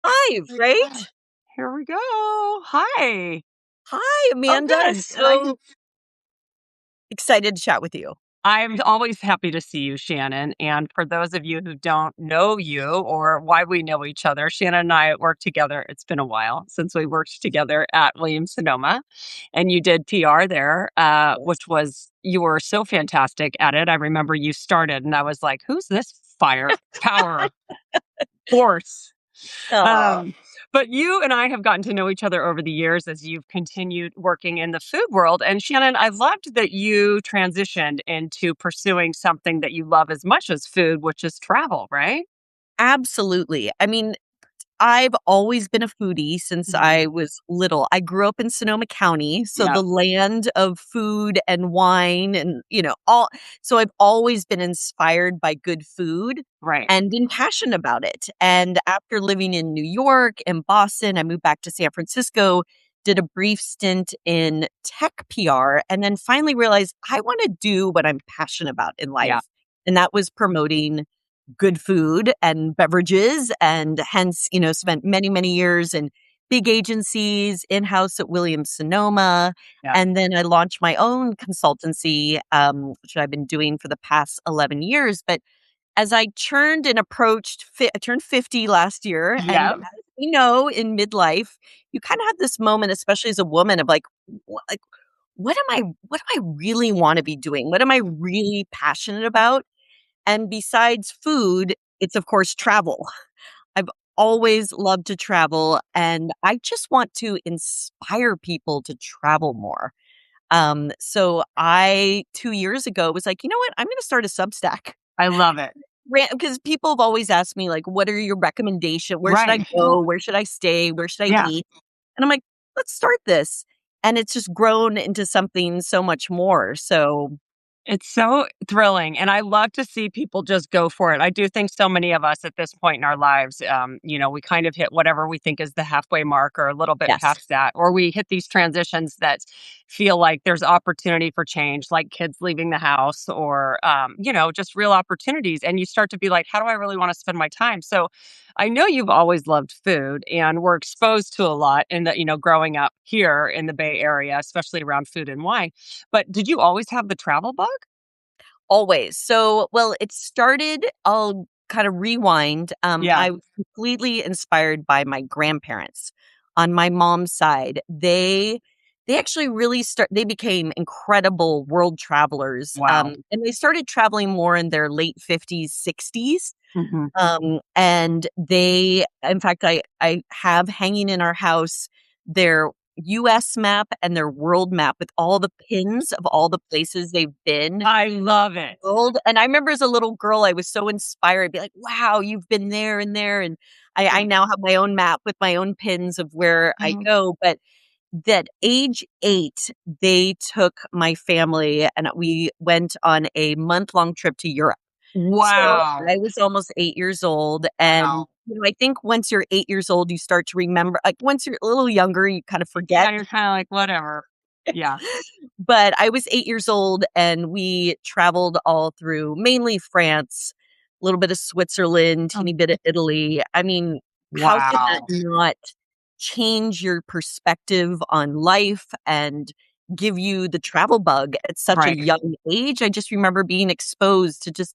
Live, Yeah. right? Here we go. Hi. Hi, Oh, Amanda. good. So excited to chat with you. I'm always happy to see you, Shannon. And for those of you who don't know you or why we know each other, Shannon and I work together. It's been a while since we worked together at Williams Sonoma, and you did PR there, which was you were so fantastic at it. I remember you started, and I was like, "Who's this fire power force?" Oh, Um, but you and I have gotten to know each other over the years as you've continued working in the food world. And Shannon, I loved that you transitioned into pursuing something that you love as much as food, which is travel, right? absolutely. I mean, I've always been a foodie since Mhm. I was little. I grew up in Sonoma County, so Yeah, the land of food and wine and, all so I've always been inspired by good food right. and been passionate about it. And after living in New York and Boston, I moved back to San Francisco, did a brief stint in tech PR, and then finally realized I want to do what I'm passionate about in Yeah, life. And that was promoting good food and beverages, and hence, spent many, many years in big agencies, in-house at Williams Sonoma. yeah, And then I launched my own consultancy, which I've been doing for the past 11 years. But as I turned and I turned 50 last year. And yeah. as we know, in midlife, you kind of have this moment, especially as a woman, of like, like, what do I really want to be doing? What am I really passionate about? And besides food, it's of course travel. I've always loved to travel, and I just want to inspire people to travel more. So I 2 years ago was like, "You know what? I'm gonna start a Substack." I love it. Because people have always asked me, like, "What are your recommendation? Where should I Right. go? Where should I stay? Where should I Yeah. eat?" And I'm like, "Let's start this." And it's just grown into something so much more. So It's so thrilling, and I love to see people just go for it. I do think so many of us at this point in our lives, we kind of hit whatever we think is the halfway mark or a little bit yes. past that, or we hit these transitions that feel like there's opportunity for change, like kids leaving the house or, just real opportunities. And you start to be like, how do I really want to spend my time? So I know you've always loved food and were exposed to a lot in growing up here in the Bay Area, especially around food and wine. But did you always have the travel bug? Always. So, well, it started I'll kind of rewind. Yeah. I was completely inspired by my grandparents on my mom's side. They actually they became incredible world travelers. Wow. And they started traveling more in their late 50s, 60s. Mhm. And they in fact, I have hanging in our house their US map and their world map with all the pins of all the places they've been I love it. old. And I remember as a little girl, I was so inspired. I'd be like, "Wow, you've been there and there." And I Yeah. now have my own map with my own pins of where I Mhm. go. But that age 8, they took my family and we went on a month-long trip to Europe. So Wow. I was almost 8 years old. And, Wow. I think once you're 8 years old, you start to remember, like, once you're a little younger, you kind of Yeah, forget. you're kinda like, "Whatever." Yeah. But I was 8 years old, and we traveled all through mainly France, a little bit of Switzerland, Oh, teeny bit of Italy. I mean, how could that wow. not change your perspective on life and give you the travel bug at such a Right. young age? I just remember being exposed to just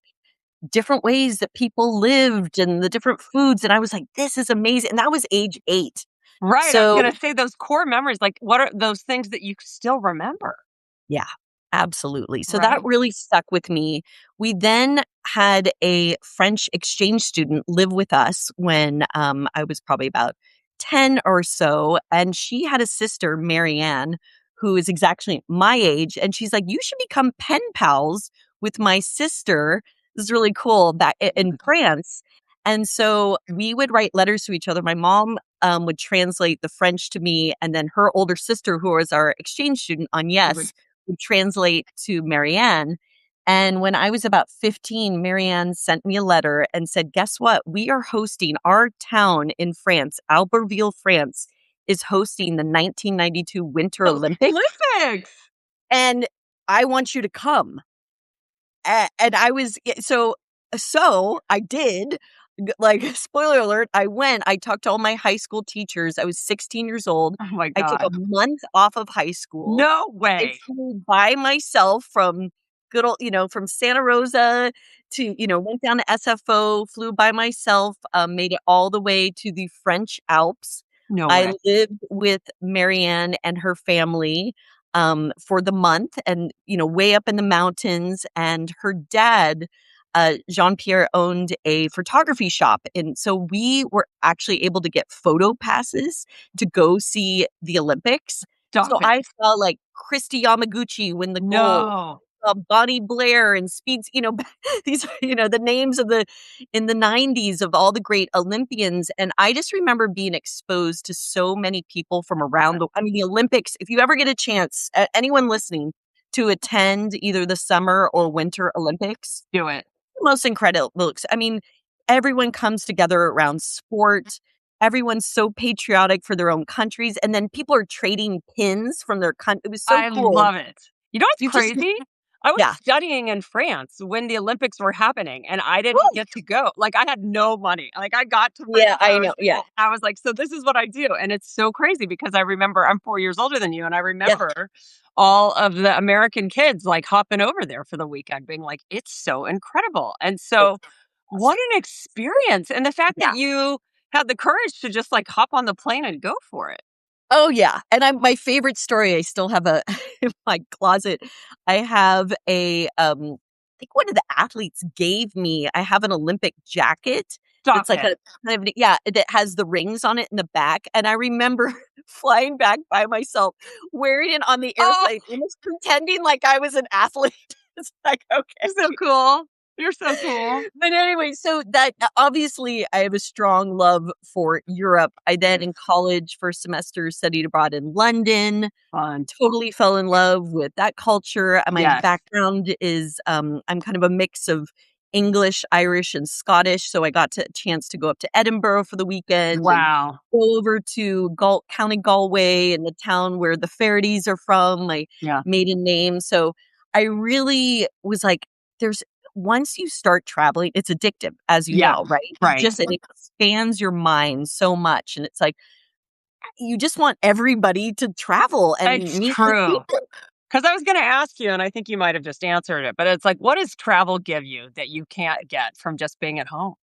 different ways that people lived and the different foods, and I was like, "This is amazing." And that was age 8. Right, I was So gonna say those core memories, like, what are those things that you still remember? yeah, absolutely. So that Right? really stuck with me. We then had a French exchange student live with us when I was probably about 10 or so. And she had a sister, Marianne, who is exactly my age. And she's like, "You should become pen pals with my sister." This is really cool back in France. And so we would write letters to each other. My mom would translate the French to me. And then her older sister, who was our exchange student on Would Yes, would translate to Marianne. And when I was about 15, Marianne sent me a letter and said, "Guess what? We are hosting our town in France, Albertville, France, is hosting the 1992 Winter Olympics, Olympics! and I want you to come." And I was so I did. Like, spoiler alert, I talked to all my high school teachers. I was 16 years old. Oh my I took a god. month off of high school. No I way. flew by myself from good old from Santa Rosa to went down to SFO, flew by myself, made it all the way to the French Alps. No I way. lived with Marianne and her family, for the month and, way up in the mountains, and her dad, Jean-Pierre, owned a photography shop, and so we were actually able to get photo passes to go see the Olympics. So Stop it. I saw, like, Kristi Yamaguchi win the gold, No. Bonnie Blair and Speeds, these the names of the in the '90s of all the great Olympians, and I just remember being exposed to so many people from Love around it. the Olympics, if you ever get a chance, anyone listening, to attend either the Summer or Winter Olympics, Do it. most incredible looks. I mean, everyone comes together around sport. Everyone's so patriotic for their own countries, and then people are trading pins from their it was so I cool. love it. You know what's You just crazy? I was yeah. studying in France when the Olympics were happening, and I didn't Woo! get to go. Like, I had no money. Like, I got to France, Yeah, I know, yeah. I was like, "So this is what I do," and it's so crazy because I remember I'm 4 years older than you, and I Yeah. remember all of the American kids, like, hopping over there for the weekend being like, "It's so incredible," and It's so what awesome. an experience, and the fact that Yeah. you had the courage to just, like, hop on the plane and go for it. Oh, yeah, and my favorite story, I still have a in my closet, I have I think one of the athletes gave me I have an Olympic jacket that's Stop like it. a kind of yeah, that has the rings on it in the back, and I remember flying back by myself, wearing it on the Oh! airplane, almost pretending like I was an athlete. It's like, You're "Okay." so cool. You're so cool. But anyway, so that obviously I have a strong love for Europe. I then in college, first semester, studied abroad in London, Fun. totally fell in love with that culture. My Yes. background is I'm kind of a mix of English, Irish, and Scottish. So I got to a chance to go up to Edinburgh for the weekend and Wow. go over to County Galway and the town where the Faraday are from, my Yeah. maiden name. So I really was like, there's once you start traveling, it's addictive, as you Yeah. know, right? Right. It expands your mind so much. And it's like, you just want everybody to travel and It's meet new true. people. Because I was gonna ask you, and I think you might have just answered it, but it's like, what does travel give you that you can't get from just being at home?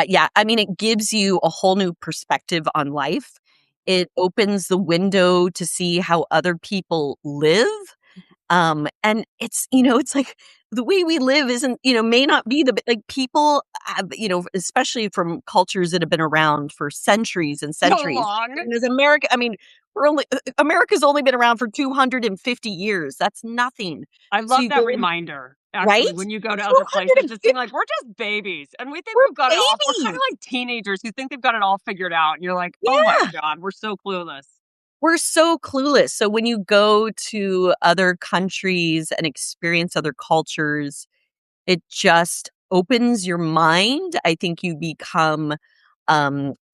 Yeah, I mean, it gives you a whole new perspective on life. It opens the window to see how other people live. And it's like the way we live isn't, may not be like people have, especially from cultures that have been around for centuries and So centuries. long. And as America, I mean, America's only been around for 250 years. That's nothing. I So love you that go in, reminder, right? actually, when you go to other places, just 250, being like, "We're just babies, and we think we're we've got it all." We're kinda babies. like teenagers who think they've got it all figured out, and you're like, "Oh my Yeah. god, we're so clueless." We're so clueless. So when you go to other countries and experience other cultures, it just opens your mind. I think you become,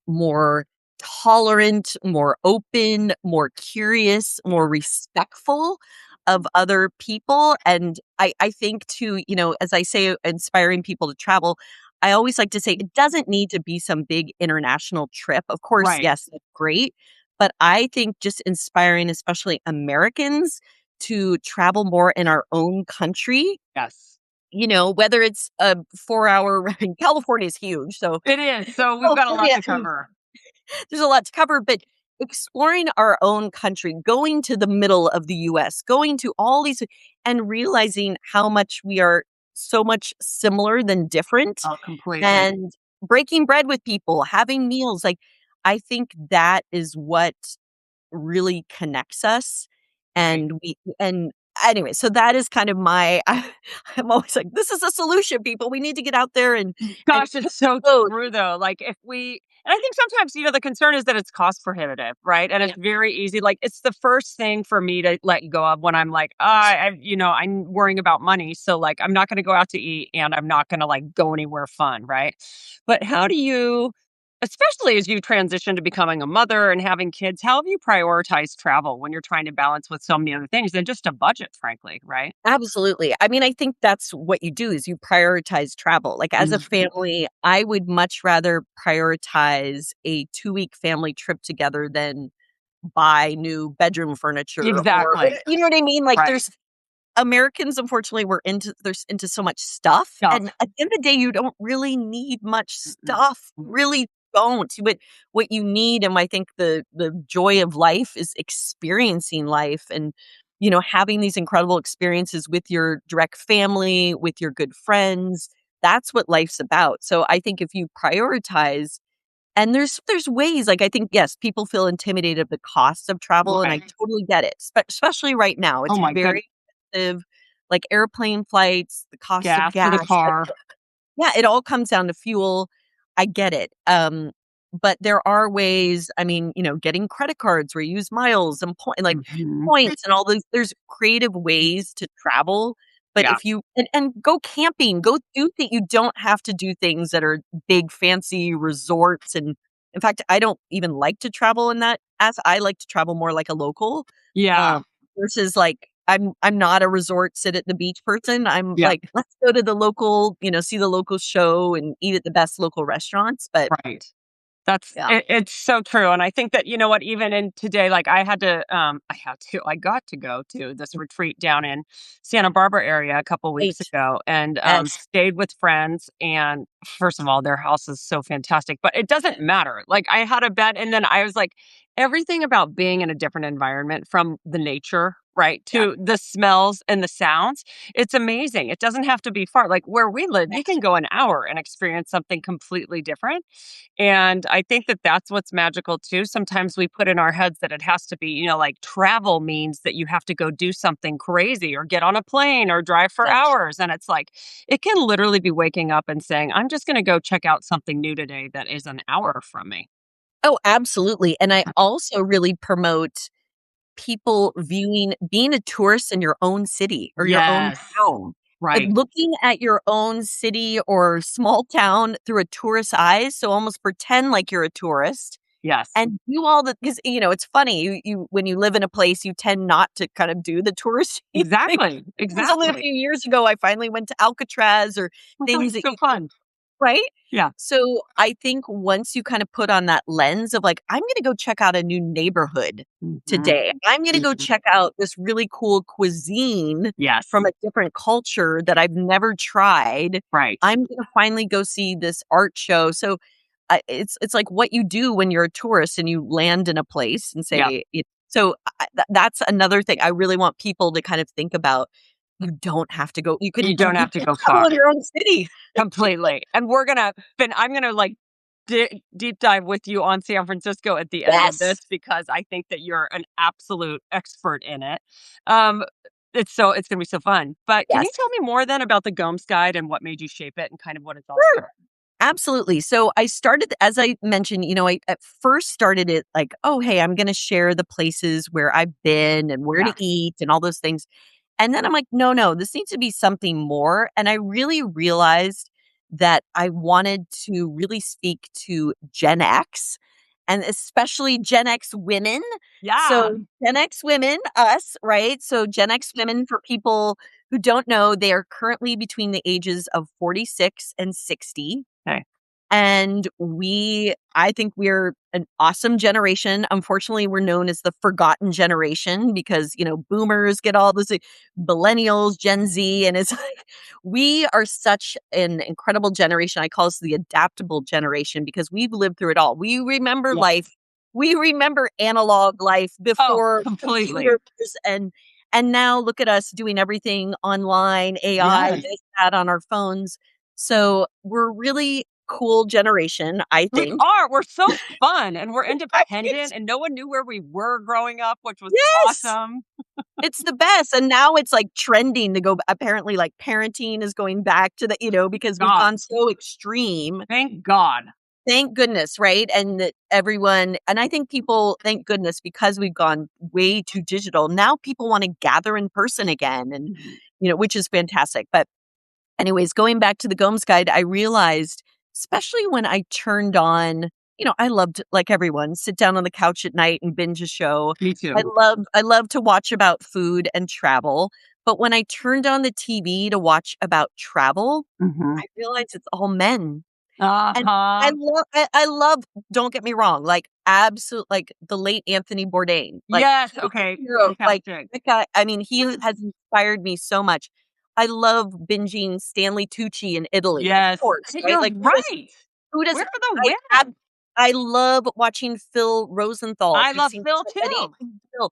more tolerant, more open, more curious, more respectful of other people, and I think too, as I say, inspiring people to travel, I always like to say it doesn't need to be some big international trip. Of course, Right. yes, that's great, but I think just inspiring, especially Americans, to travel more in our own country, Yes. whether it's a 4-hour ride. California is huge, so It is, so we've got a lot California, to cover. there's a lot to cover, but exploring our own country, going to the middle of the US, going to all these and realizing how much we are so much similar than different, Oh, completely. and breaking bread with people, having meals, like, I think that is what really connects us, Right. and anyway, so that is kind of my I'm always like, "This is a solution, people. We need to get out there and Gosh, it's so explode." true though. Like if we and I think sometimes, the concern is that it's cost prohibitive, right? And Yeah, it's very easy. Like it's the first thing for me to let go of when I'm like, I'm worrying about money. So like I'm not gonna go out to eat and I'm not gonna like go anywhere fun, right? But how do you especially as you transition to becoming a mother and having kids, how have you prioritized travel when you're trying to balance with so many other things and just a budget, frankly, right? Absolutely. I mean, I think that's what you do is you prioritize travel. Like as a Mhm. family, I would much rather prioritize a 2-week family trip together than buy new bedroom furniture or Exactly. you know what I mean? Like Right. there's Americans, unfortunately, we're into there's into so much stuff, Stuff. and at the end of the day, you don't really need much Mm-mm. stuff. Mm. Really don't. But what you need, and I think the joy of life is experiencing life, and having these incredible experiences with your direct family, with your good friends. That's what life's about. So I think if you prioritize and there's ways, like, I think, yes, people feel intimidated of the cost of travel, and I Right. totally get it, especially right now. Oh It's my goodness. very expensive, like, airplane flights, the cost of Gas for the gas, like car. yeah, it all comes down to fuel. I get it. But there are ways, I mean, getting credit cards where you use miles and Mhm. points and all those there's creative ways to travel. But Yeah. if you and go camping, go do that you don't have to do things that are big fancy resorts. And in fact, I don't even like to travel in that as I like to travel more like a local. Yeah. Um, versus like I'm not a resort sit at the beach person. I'm Yeah. like, let's go to the local, see the local show and eat at the best local restaurants. But Right. That's yeah, it's so true, and I think that, you know what, even in today, like, I got to go to this retreat down in Santa Barbara area a couple weeks right. ago and, Yes. stayed with friends, and first of all, their house is so fantastic, but it doesn't matter, like, I had a bed, and then I was like, everything about being in a different environment from the nature, right, Yeah. to the smells and the sounds, it's amazing, it doesn't have to be far, like, where we live, you can Right. go an hour and experience something completely different, and I think that that's what's magical too. Sometimes we put in our heads that it has to be, like travel means that you have to go do something crazy or get on a plane or drive for Right. hours. And it's like, it can literally be waking up and saying, I'm just going to go check out something new today that is an hour from me. Oh, absolutely. And I also really promote people being a tourist in your own city or your own Yes. town. Like, Right. looking at your own city or small town through a tourist's eyes, so almost pretend like you're a tourist Yes. and do all the because it's funny, you when you live in a place, you tend not to kind of do the touristy thing. Exactly. It was only a Exactly. few years ago I finally went to Alcatraz or Oh, things it's that so fun. right? Yeah. So, I think once you kinda put on that lens of, like, "I'm gonna go check out a new neighborhood Hmm. today. I'm gonna go Hmm. check out this really cool cuisine Yes. from a different culture that I've never tried. Right. I'm gonna finally go see this art show." So, it's like what you do when you're a tourist and you land in a place and Yeah. say so, that's another thing I really want people to kind of think about. You don't have to go You don't you have to can go travel far. in your own city. Completely, and I'm gonna, like, deep dive with you on San Francisco at the end of Yes. this because I think that you're an absolute expert in it. Um, it's gonna be so fun, but can you Yes. tell me more then about the Gomes Guide and what made you shape it and kind of what it's all Sure. about? Absolutely. So I started, as I mentioned, I at first started it like, oh, hey, I'm going to share the places where I've been and where to Yeah. eat and all those things. And then I'm like, no, no, this needs to be something more. And I really realized that I wanted to really speak to Gen X and especially Gen X women. Yeah. So, Gen X women, us, right? So, Gen X women, for people who don't know, they are currently between the ages of 46 and 60. Okay. And I think we're an awesome generation. Unfortunately, we're known as the forgotten generation because, boomers get all this, millennials, Gen Z, and it's like we are such an incredible generation. I call us the adaptable generation because we've lived through it all. We remember life. Yes. We remember analog life Oh, before completely. computers and now look at us doing everything online, AI, Yes. this, that on our phones. So we're really cool generation, I We think. are, we're so fun, and we're Right? independent, and no one knew where we were growing up, which was Yes! awesome. It's the best, and now it's, like, trending to go apparently, like, parenting is going back to the because we've God, gone so extreme. thank God. Thank goodness, right? And that everyone and I think people thank goodness because we've gone way too digital, now people wanna gather in person again and, Mhm. which is fantastic, but anyways, going back to the Gomes Guide, I realized, especially when I turned on I loved, like everyone, sit down on the couch at night and binge a show. Me too. I love to watch about food and travel, but when I turned on the TV to watch about travel, Mhm. I realized it's all men. And Uh-huh. I love, don't get me wrong, like, absolute like, the late Anthony Bourdain, like, Yes, he's a okay, hero, like, fantastic. that guy, I mean, he has inspired me so much. I love binging Stanley Tucci in Italy, of Yes, course, right? you're Like, right. who Where doesn't are the I ab women? I love watching Phil Rosenthal, I if you've love seen Phil any too. Phil.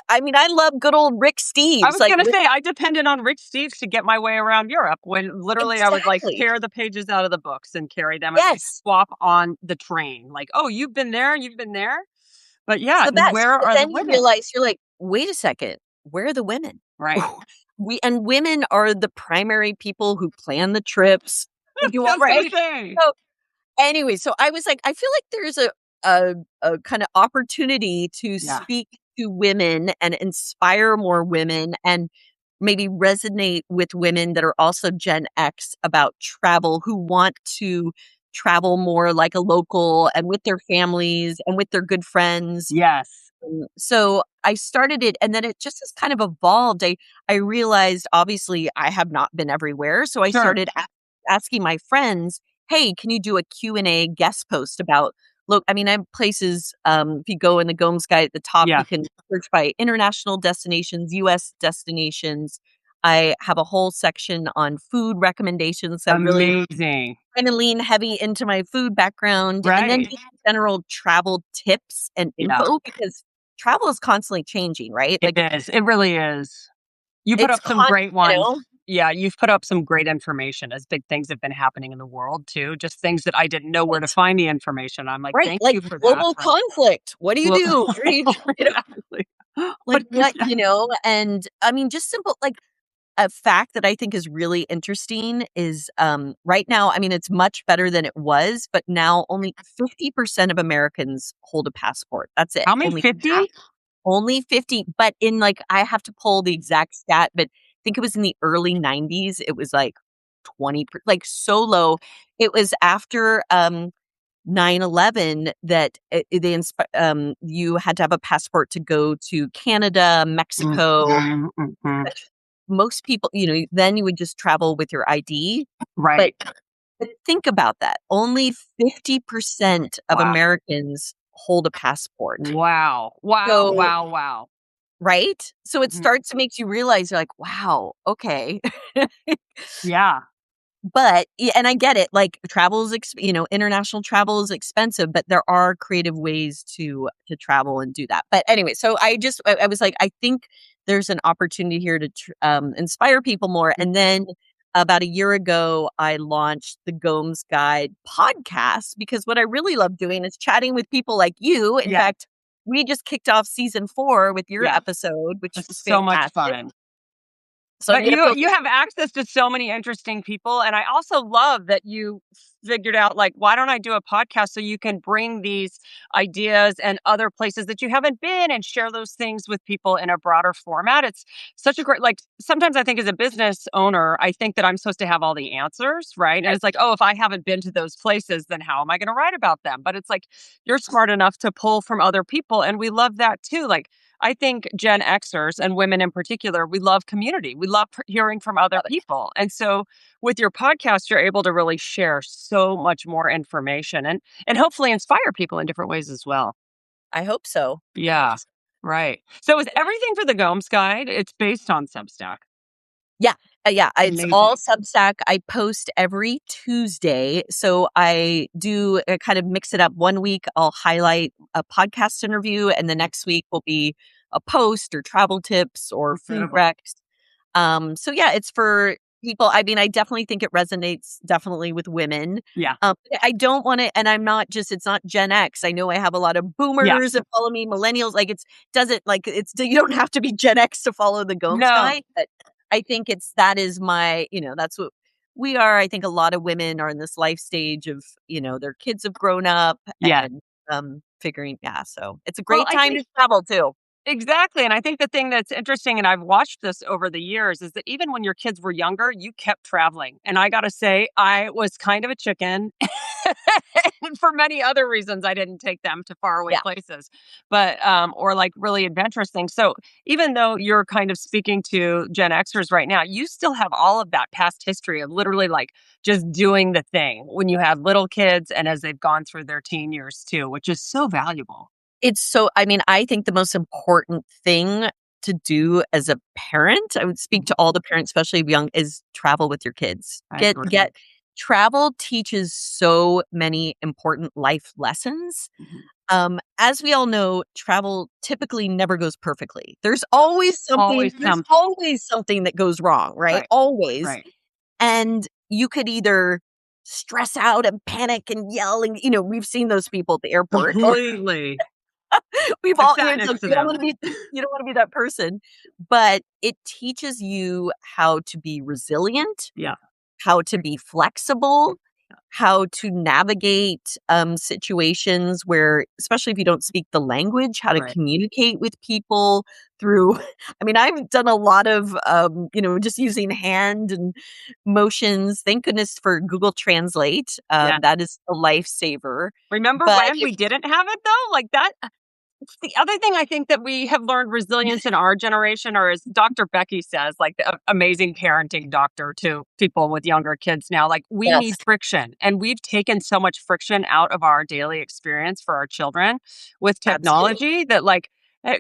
I mean, I love good old Rick I Steves, was like, gonna Rick say, I depended on Rich Steves to get my way around Europe when literally I would, like, exactly. tear the pages out of the books and carry them, and we'd Yes, swap on the train, like, "Oh, you've been there? You've been there?" But it's yeah, the and best, where but are the then you women? realize, you're like, "Wait a second, where are the women?" Right. Women are the primary people who plan the trips, who do all Just gonna right? say. So, anyway, so I was like, I feel like there's a kinda opportunity to Yeah. speak to women and inspire more women and maybe resonate with women that are also Gen X about travel, who want to travel more like a local and with their families and with their good friends. Yes. So I started it and then it just has kind of evolved. I realized obviously I have not been everywhere, so I Sure. started asking my friends, "Hey, can you do a Q&A guest post about look, I mean, I have places if you go in the Gomes guide at the top, Yeah. you can search by international destinations, US destinations. I have a whole section on food recommendations that really Amazing. kinda lean heavy into my food background, and then Right. just general travel tips and Yeah. info because travel is constantly changing, right? It Like, is. It really is. You put it's up some great you ones. know? Yeah, you've put up some great information as big things have been happening in the world too, just things that I didn't know where to Right, find the information. I'm like, right, "Thank like you for that." global Right. conflict. What do you Well, do? Right? exactly. Like, But what yeah. and I mean, just simple like, a fact that I think is really interesting is, right now, I mean, it's much better than it was, but now only 50% of Americans hold a passport. That's it. How many? Only half. 50? Only 50, but in, like, I have to pull the exact stat, but I think it was in the early '90s, it was, like, 20 like, so low. It was after, 9/11 that you had to have a passport to go to Canada, Mexico. Mhm, mhm. Most people, then you would just travel with your ID, but Right. think about that. Only 50% of Wow. Americans hold a passport. Wow. Wow, So wow, wow. right? So it Mhm. starts to makes you realize you're like, "Wow, okay." Yeah. But yeah, and I get it, like, travel is international travel is expensive, but there are creative ways to travel and do that. But anyway, so I was like, I think there's an opportunity here to inspire people more, and then about a year ago, I launched the Gomes Guide podcast because what I really love doing is chatting with people like you. In Yeah. fact, we just kicked off season 4 with your Yeah. episode, which It's was so much fantastic. fun. So I'm But gonna you focus. have access to so many interesting people, and I also love that you figured out, like, why don't I do a podcast so you can bring these ideas and other places that you haven't been and share those things with people in a broader format. It's such a great like, sometimes I think as a business owner, I think that I'm supposed to have all the answers, right? And Right. it's like, "Oh, if I haven't been to those places, then how am I gonna write about them?" But it's like, you're smart enough to pull from other people, and we love that too. Like, I think Gen Xers and women in particular, we love community. We love hearing from other Love it. people. And so with your podcast, you're able to really share so much more information and hopefully inspire people in different ways as well. I hope so. I hope Yeah. so. Right. So is everything for the Gomes guide? It's based on Substack. Yeah, yeah, it's all Amazing. Substack. I post every Tuesday, so I do, kind of mix it up. One week, I'll highlight a podcast interview, and the next week will be a post or travel tips or food Incredible. recs. So yeah, it's for people. I mean, I definitely think it resonates definitely with women. Yeah. I don't wanna and I'm not just it's not Gen X. I know I have a lot of Yeah. boomers that follow me, millennials, like, it's doesn't like, it's you don't have to be Gen X to follow the Gomes No. guy, but I think that is my that's what we are. I think a lot of women are in this life stage of, their kids have grown up Yeah. and, figuring so it's a Well, great I time think to travel too. exactly, and I think the thing that's interesting, and I've watched this over the years, is that even when your kids were younger, you kept traveling, and I gotta say, I was kind of a chicken, And for many other reasons, I didn't take them to faraway Yeah. places, but, or like really adventurous things. So even though you're kind of speaking to Gen Xers right now, you still have all of that past history of literally like just doing the thing when you have little kids and as they've gone through their teen years too, which is so valuable. It's so I mean, I think the most important thing to do as a parent, I would speak Mhm. to all the parents, especially of young, is travel with your kids. I Get agree. travel teaches so many important life lessons. Mhm. As we all know, travel typically never goes perfectly. Always There's something. always something that goes wrong, right? Right. Always. Right. And you could either stress out and panic and yell and, we've seen those people at the airport or Completely. we've I've all, sat it's like next to them. you don't want to be that person, but it teaches you how to be resilient, Yeah. how to be flexible, how to navigate situations where, especially if you don't speak the language, how to Right. communicate with people through. I mean, I've done a lot of, just using hand and motions. Thank goodness for Google Translate. Yeah. That is a lifesaver. Remember But when we didn't have it though? Like that the other thing I think that we have learned resilience in our generation, or as Dr. Becky says, like the amazing parenting doctor to people with younger kids now, like we need yes, friction. And we've taken so much friction out of our daily experience for our children with absolutely. technology that, like,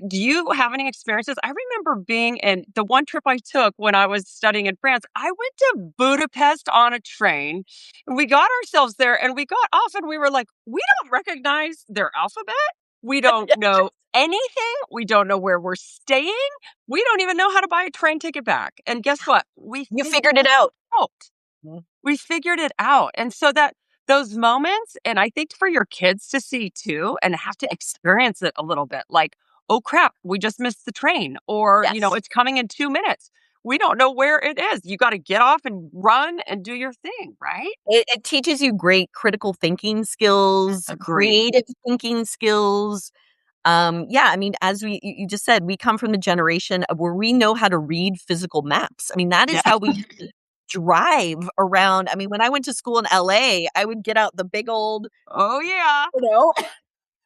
do you have any experiences? I remember being in the one trip I took when I was studying in France. I went to Budapest on a train. And we got ourselves there and we got off and we were like, we don't recognize their alphabet. We don't know anything. We don't know where we're staying. We don't even know how to buy a train ticket back. And guess what? We You figured figured it it out. out. We figured it out. And so that those moments, and I think for your kids to see too, and have to experience it a little bit like, oh crap, we just missed the train, or, Yes. it's coming in 2 minutes. We don't know where it is. You got to get off and run and do your thing, right? It teaches you great critical thinking skills, Agree. creative thinking skills. Yeah, I mean, as you just said, we come from the generation of where we know how to read physical maps. I mean, that is Yeah. how we drive around. I mean, when I went to school in LA, I would get out the big old, Oh, yeah. you know,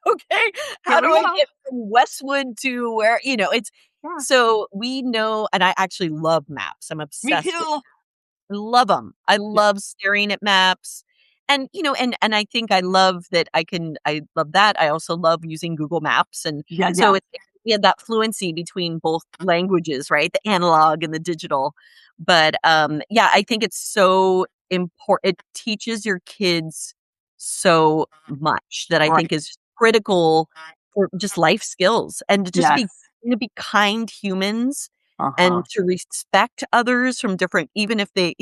okay, how Here do we I go. get from Westwood to where, it's Yeah. so we know, and I actually love maps. I'm Me obsessed with too. Love them. I Yeah. love staring at maps. And, and I think I love that. I also love using Google Maps, and Yeah. so Yeah. it's we have that fluency between both languages, right? The analog and the digital. But, yeah, I think it's so important. It teaches your kids so much that I Right. think is critical for just life skills and to just be Yes. to be kind humans and Uh-huh. to respect others from different, even if they,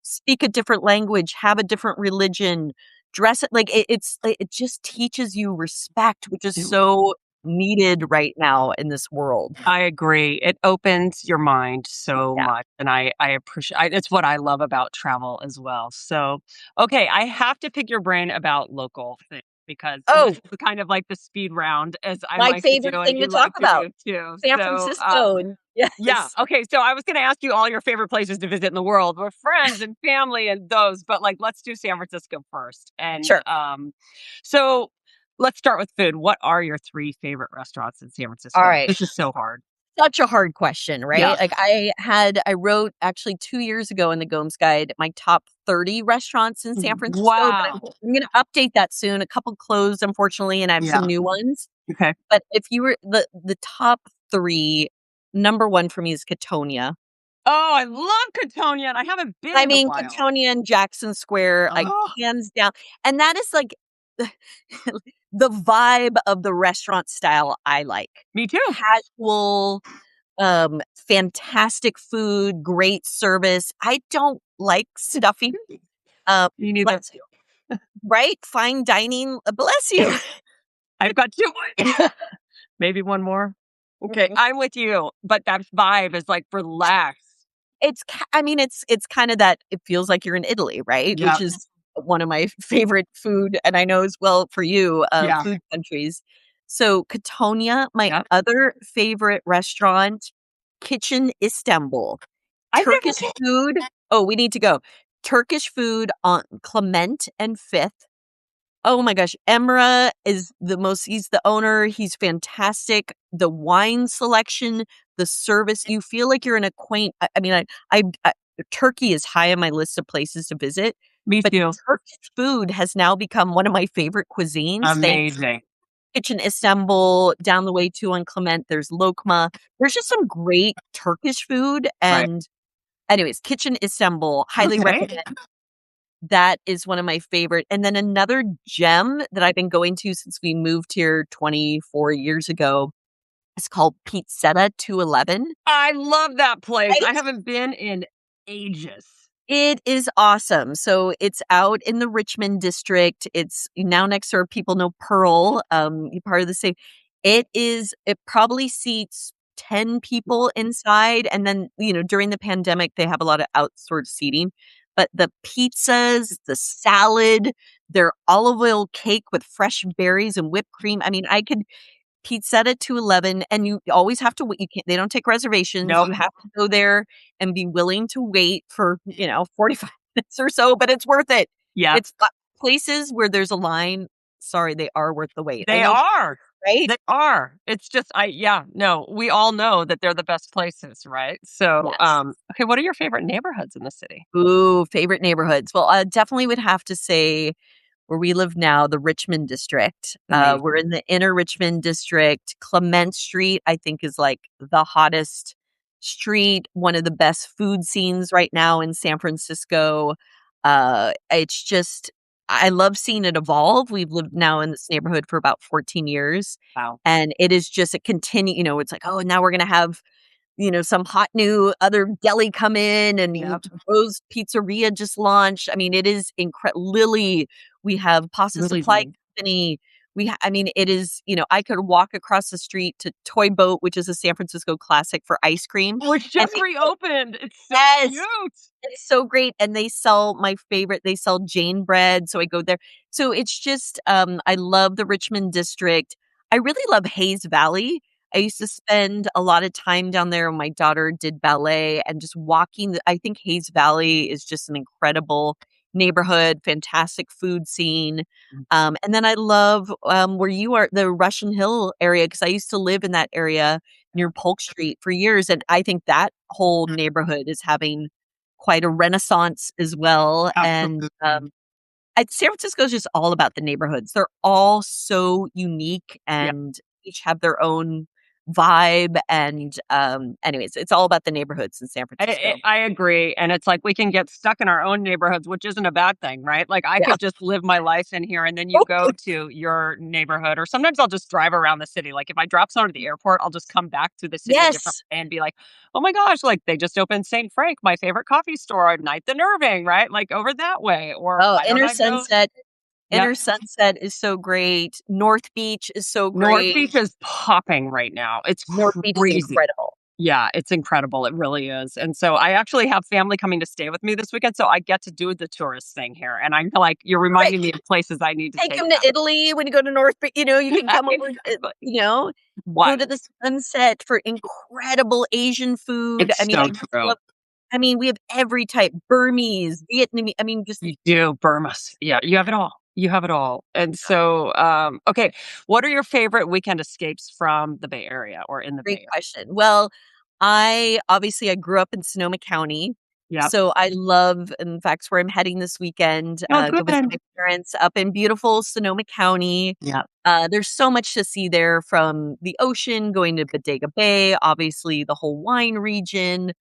speak a different language, have a different religion, dress it like it just teaches you respect, which is It so needed right now in this world. I agree. It opens your mind so Yeah. much, and I appreciate it's what I love about travel as well. So, okay, I have to pick your brain about local things because this Oh, is kind of like the speed round as I my like to do favorite and thing to you talk like to about, do too. San So, Francisco and yeah. yes. Okay. So I was going to ask you all your favorite places to visit in the world with friends and family and those, but like, let's do San Francisco first. And Sure. so let's start with food. What are your three favorite restaurants in San All Francisco? right. This is so hard. Such a hard question, Yeah. right? Like I wrote actually 2 years ago in the Gomes Guide my top 30 restaurants in San Francisco, but Wow. I'm gonna update that soon. A couple closed, unfortunately, and I have some Yeah. new ones. Okay. But if you were the top 3, number 1 for me is Katonia. Oh, I love Catonian. I haven't been I in a mean, while. Katonia and Jackson Square, like, Oh, hands down, and that is, like, the vibe of the restaurant style I like. me too. Casual, fantastic food, great service. I don't like stuffing. Me neither. Bless you. Right? Fine dining, bless you. I've got two more. Maybe one more. Okay, Mhm. I'm with you. But that vibe is like relaxed. I mean, it's kinda that it feels like you're in Italy, right? Which Yeah. is one of my favorite food, and I know as well for you, Yeah. food countries. So, Katonia, my Yeah. other favorite restaurant, Kitchen Istanbul. I've never Turkish been. food. Oh, we need to go. Turkish food on Clement and 5th. Oh my gosh, Emra is he's the owner, he's fantastic. The wine selection, the service, you feel like you're in a quaint I mean, I Turkey is high on my list of places to visit, Me but too. Turkish food has now become one of my favorite cuisines, thanks Amazing. Kitchen Istanbul, down the way too on Clement, there's Lokma. There's just some great Turkish food, Right. and anyways, Kitchen Istanbul, highly Okay. recommend. That is one of my favorite, and then another gem that I've been going to since we moved here 24 years ago is called Pizzetta 211. I love that place. I Right? haven't been in ages. It is awesome. So it's out in the Richmond district. It's now next door. People know Pearl. You're part of the same. It probably seats 10 people inside. And then, during the pandemic, they have a lot of outsourced seating. But the pizzas, the salad, their olive oil cake with fresh berries and whipped cream. I mean, I could Pizza at 211, and you always have to wait. You can't They don't take reservations. Nope. You have to go there and be willing to wait for, 45 minutes or so, but it's worth it. Yep. It's places where there's a line, sorry, they are worth the wait. I They know, are. right? They are. It's just yeah, no, we all know that they're the best places, right? So, Yes. okay, what are your favorite neighborhoods in the city? Ooh, favorite neighborhoods. Well, I definitely would have to say where we live now, the Richmond district. We're Amazing. in the inner Richmond district. Clement Street, I think, is like the hottest street, one of the best food scenes right now in San Francisco. It's just, I love seeing it evolve. We've lived now in this neighborhood for about 14 years. Wow. And it is just a continue, it's like, oh, now we're going to have some hot new other deli come in, and Yep. Rose Pizzeria just launched. I mean, it is Lily, we have Pasta Really Supply good. Company. I mean, it is, I could walk across the street to Toy Boat, which is a San Francisco classic for ice cream. Which And just reopened. It's so yes, cute. it's so great, and they sell my favorite, they sell Jane bread, so I go there. So it's just, I love the Richmond district. I really love Hayes Valley. I used to spend a lot of time down there when my daughter did ballet, and just walking I think Hayes Valley is just an incredible neighborhood, fantastic food scene. And then I love, where you are, the Russian Hill area, because I used to live in that area near Polk Street for years, and I think that whole neighborhood is having quite a renaissance as well, and, Absolutely. San Francisco is just all about the neighborhoods. They're all so unique Yeah. and each have their own vibe, and, anyways, it's all about the neighborhoods in San Francisco. I agree, and it's like we can get stuck in our own neighborhoods, which isn't a bad thing, right? Like, I Yeah. could just live my life in here, and then you go to your neighborhood, or sometimes I'll just drive around the city. Like, if I drop someone at the airport, I'll just come back to the city a different Yes. way and be like, "Oh my gosh, like, they just opened St. Frank, my favorite coffee store, at Ninth and Irving," right? Like, over that way, or Oh, why don't I go. Yep. Inner Sunset is so great. North Beach is so North great. Beach is popping right now. It's North Beach is crazy. incredible. Yeah, it's incredible, it really is, and so I actually have family coming to stay with me this weekend, so I get to do the tourist thing here, and I'm like, you're reminding me Right. of places I need to Take take them to them. Italy when you go to North Beach, you can come over, Exactly. go to Wild. the Sunset for incredible Asian food. I It's mean, so true. we have every type, Burmese, Vietnamese, I mean, just You do, Burmas. Yeah, you have it all. You have it all, and so, okay, what are your favorite weekend escapes from the Bay Area or in the Bay great Area? question. Well, I grew up in Sonoma County, Yep. so I love, in fact, it's where I'm heading this weekend, Oh, go visit good. my parents up in beautiful Sonoma County. Yeah. There's so much to see there, from the ocean, going to Bodega Bay, obviously the whole wine region.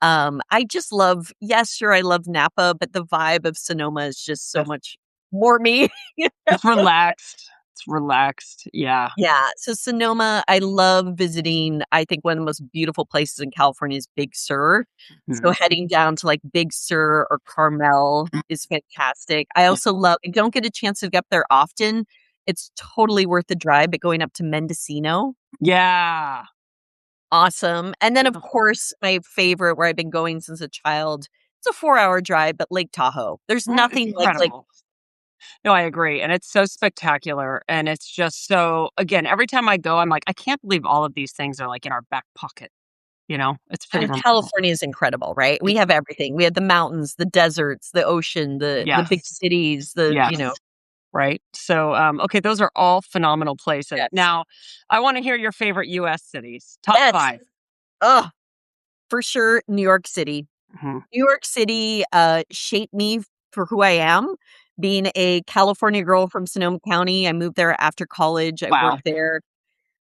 I just love, yes, sure, I love Napa, but the vibe of Sonoma is just so Yes. much more me. you It's know? relaxed. It's relaxed. Yeah. Yeah, so Sonoma, I love visiting. I think one of the most beautiful places in California is Big Sur. So Mhm. heading down to like Big Sur or Carmel is fantastic. I Yeah. also I don't get a chance to get up there often. It's totally worth the drive, but going up to Mendocino, Yeah. awesome. And then, of Yeah. course, my favorite, where I've been going since a child, it's a 4-hour drive, but Lake Tahoe. There's It's nothing like incredible. No, I agree, and it's so spectacular, and it's just so again, every time I go, I'm like, "I can't believe all of these things are, like, in our back pocket," you know? It's pretty and remarkable. California is incredible, right? We It have everything. We have the mountains, the deserts, the ocean, the big Yes. cities, Yes. right? So, okay, those are all phenomenal places. Yes. Now, I want to hear your favorite US cities. Top Yes. 5. Oh, for sure, New York City. Mhm. New York City, shaped me for who I am. Being a California girl from Sonoma County, I moved there after college. I Wow. worked there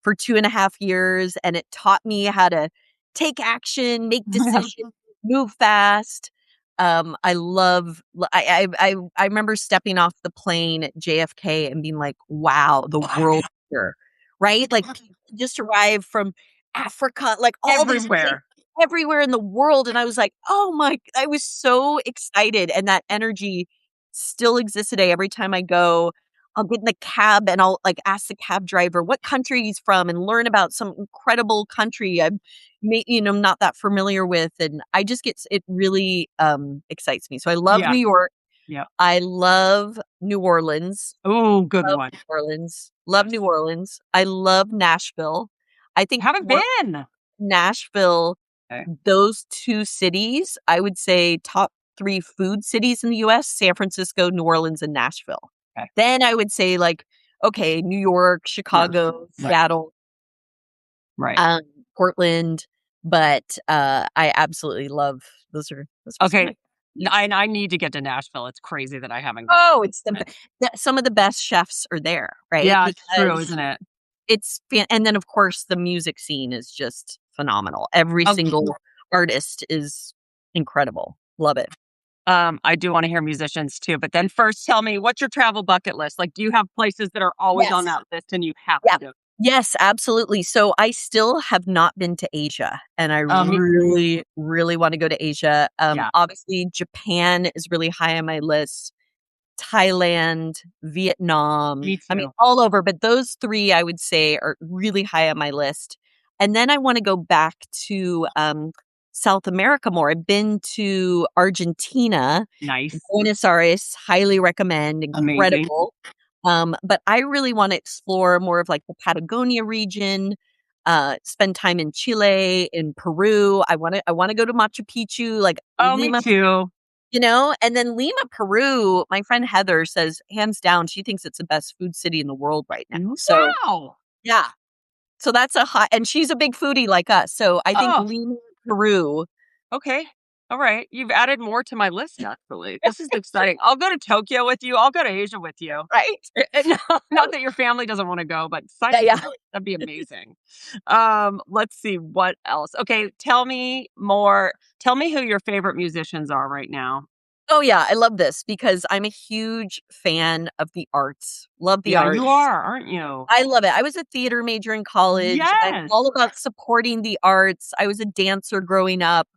for 2.5 years, and it taught me how to take action, make decisions, move fast. I love l I remember stepping off the plane at JFK and being like, "Wow, the world here," right? Like, people just arrived from Africa, like, all these places Everywhere. everywhere in the world, and I was like, "Oh my" I was so excited, and that energy still exists today. Every time I go, I'll get in the cab and I'll, like, ask the cab driver what country he's from and learn about some incredible country I'm not that familiar with, and I just get it really, excites me. So I love Yeah. New York. Yeah. I love New Orleans. Oh, good Love one. New Orleans. Love Yes. New Orleans. I love Nashville. I think Haven't for been. Nashville, Okay. those 2 cities, I would say top 3 food cities in the US, San Francisco, New Orleans, and Nashville. Okay. Then I would say, like, okay, New York, Yeah. Chicago, Right. Seattle, Right. um, Portland, but, I absolutely love those are some of Okay. my yeah. And I need to get to Nashville. It's crazy that I haven't gone Oh, it's yet. some of the best chefs are there, right? Yeah, it's true, Because isn't it? and then, of course, the music scene is just phenomenal. Every Okay. single artist is incredible. Love it. I do wanna hear musicians too, but then first tell me, what's your travel bucket list? Like, do you have places that are always on Yes. that list and you have Yeah. to do? Yes, absolutely. So I still have not been to Asia, and I Me really, really wanna go to Asia. Yeah, Obviously, Japan is really high on my list. Thailand, Vietnam, me I mean, too. all over, but those 3 I would say are really high on my list. And then I wanna go back to, South America more. I've been to Argentina, Nice. Buenos Aires, highly recommend, Amazing. incredible. But I really wanna explore more of, like, the Patagonia region, spend time in Chile, in Peru. I wanna go to Machu Picchu, like, Oh, me Lima, too. and then Lima, Peru, my friend Heather says hands down, she thinks it's the best food city in the world right now. So, Wow! yeah. So that's a hot and she's a big foodie like us. So I think Oh, Lima, Peru, okay. Alright. You've added more to my list, actually. This is exciting. I'll go to Tokyo with you. I'll go to Asia with you. right? No, not that your family doesn't wanna go, but sign Yeah, me yeah. up. That'd be amazing. Let's see what else. Okay, tell me who your favorite musicians are right now. Oh, yeah, I love this because I'm a huge fan of the arts. Love the Yeah, you arts. are, aren't you? I love it. I was a theater major in college. I'm Yes. all about supporting the arts. I was a dancer growing up.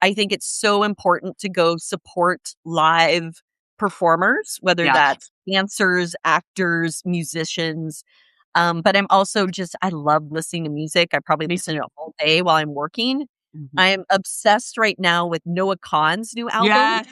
I think it's so important to go support live performers, whether Yes. that's dancers, actors, musicians. But I'm also just I love listening to music. I probably Me listen to too. it all day while I'm working. Mhm. I'm obsessed right now with Noah Kahan's new album. Yes.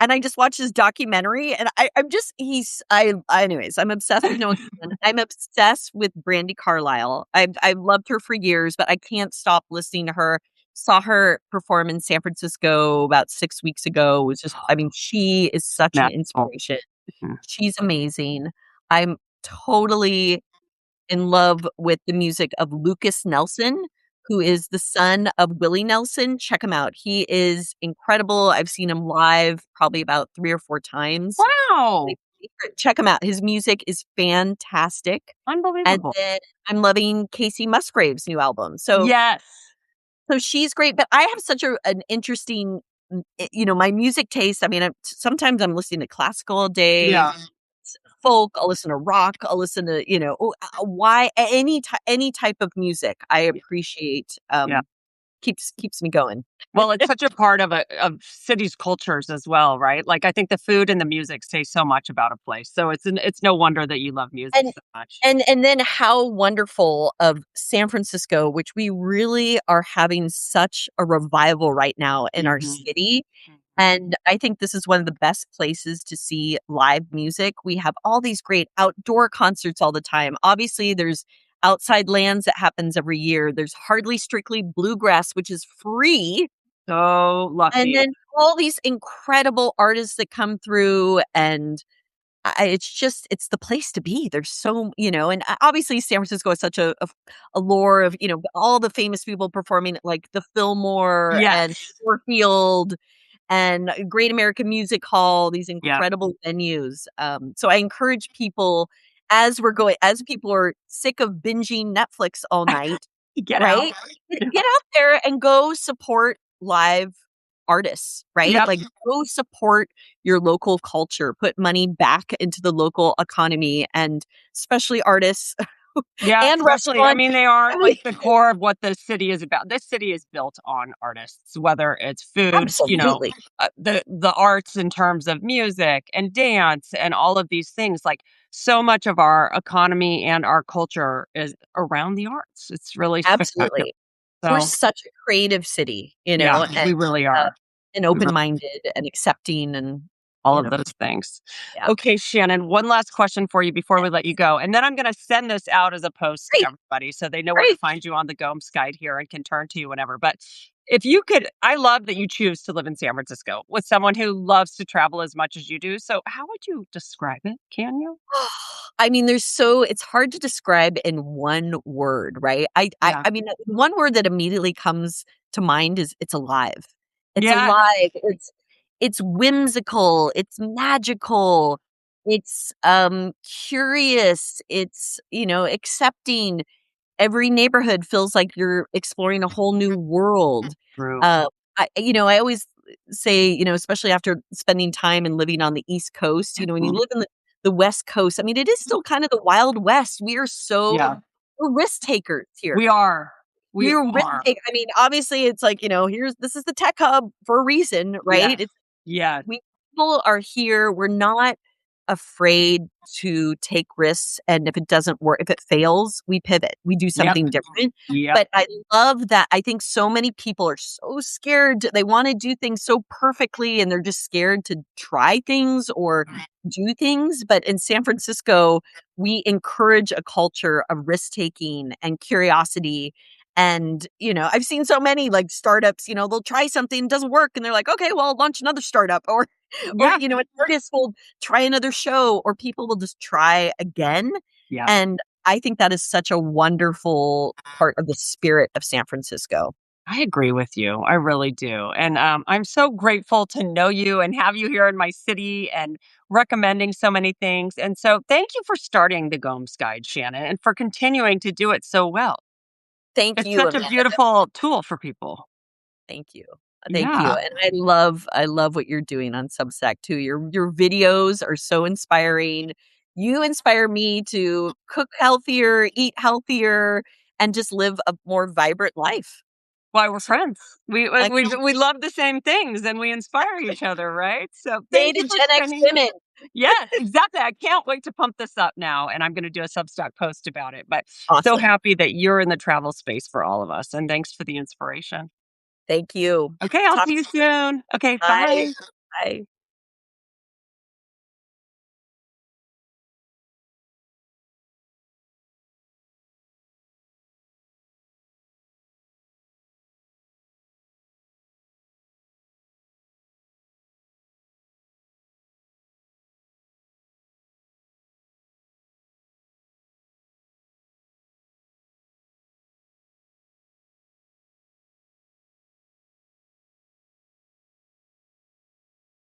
And I just watched his documentary and I'm just he's anyways, I'm obsessed with Noah Kahan. I'm obsessed with Brandi Carlile. I've loved her for years, but I can't stop listening to her. Saw her perform in San Francisco about 6 weeks ago. It was just I mean, she is such an Magical. inspiration. Mhm. She's amazing. I'm totally in love with the music of Lucas Nelson, who is the son of Willie Nelson. Check him out. He is incredible. I've seen him live probably about 3 or 4 times. Wow! Like, check him out. His music is fantastic. And Unbelievable. then I'm loving Casey Musgrave's new album. Yes. So she's great, but I have such an interesting, my music taste. I mean, sometimes I'm listening to classical all day, Yeah. folk, I'll listen to rock, I'll listen to, why any type of music I Yeah. appreciate, Yeah. keeps me going. Well, it's such a part of cities' cultures as well, right? Like, I think the food and the music say so much about a place, so it's no wonder that you love music And so much. and then how wonderful of San Francisco, which we really are having such a revival right now in our Mhm. city. Mhm. And I think this is one of the best places to see live music. We have all these great outdoor concerts all the time. Obviously, there's Outside Lands that happens every year. There's Hardly Strictly Bluegrass, which is free. So And lucky. then all these incredible artists that come through and it's just it's the place to be. There's so and obviously San Francisco has such a lore of all the famous people performing at like the Fillmore and Yes. Warfield and Great American Music Hall, these Yeah. incredible venues. So I encourage people as people are sick of binging Netflix all night, Get out. right? Yeah. Get out there and go support live artists, right? Yep. Like go support your local culture, put money back into the local economy and especially artists Yeah, and especially, I restaurants. mean, they are I mean, like the core of what the city is about. This city is built on artists, whether it's food, absolutely. the arts in terms of music and dance and all of these things. Like so much of our economy and our culture is around the arts. It's really spectacular. Absolutely. We're So, such a creative city, yeah, and, we really uh, are. and We really open-minded and accepting and, all you of know, those things. yeah. Okay, Shannon, one last question for you before we let you go. And then I'm going to send this out as a post to Great, everybody so they know where to great. find you on the Gomes guide here and can turn to you whenever. But if you could, I love that you choose to live in San Francisco with someone who loves to travel as much as you do. So, how would you describe it? Can you? I mean, it's hard to describe in one word, right? Yeah. I mean, one word that immediately comes to mind is it's alive. It's Yes. alive. It's whimsical. It's magical. It's curious. It's, accepting. Every neighborhood feels like you're exploring a whole new world. True. Uh, I always say, especially after spending time and living on the East Coast, when you Mhm. live in the West Coast, I mean, it is still kind of the Wild West. Yeah. We're risk takers here. We are. We We're risk are. take I mean, obviously, it's like, this is the tech hub for a reason, right? Yes. Yes. We people are here, we're not afraid to take risks, and if it fails, we pivot, we do Yep. something different, Yep. but I love that I think so many people are so scared, they wanna do things so perfectly, and they're just scared to try things or do things, but in San Francisco, we encourage a culture of risk-taking and curiosity, and, I've seen so many, like, startups, they'll try something, it doesn't work, and they're like, "Okay, well, I'll launch another startup," or, Yeah. an artist will try another show, or people will just try again, Yeah. and I think that is such a wonderful part of the spirit of San Francisco. I agree with you. I really do. And I'm so grateful to know you and have you here in my city and recommending so many things. And so thank you for starting the Gomes Guide, Shannon, and for continuing to do it so well. Thank It's you, such a Amanda. beautiful tool for people. Thank you. Thank you, Yeah. and I love what you're doing on Substack too. Your videos are so inspiring. You inspire me to cook healthier, eat healthier, and just live a more vibrant life. Why we're So, friends. I We love the same things and we inspire each other, right? So thank you dated for Gen X spending. women. Yes, exactly. I can't wait to pump this up now, and I'm going to do a Substack post about it. But so Awesome. happy that you're in the travel space for all of us. And thanks for the inspiration. Thank you. Okay, I'll Talk see you soon. Okay, bye. bye. Bye.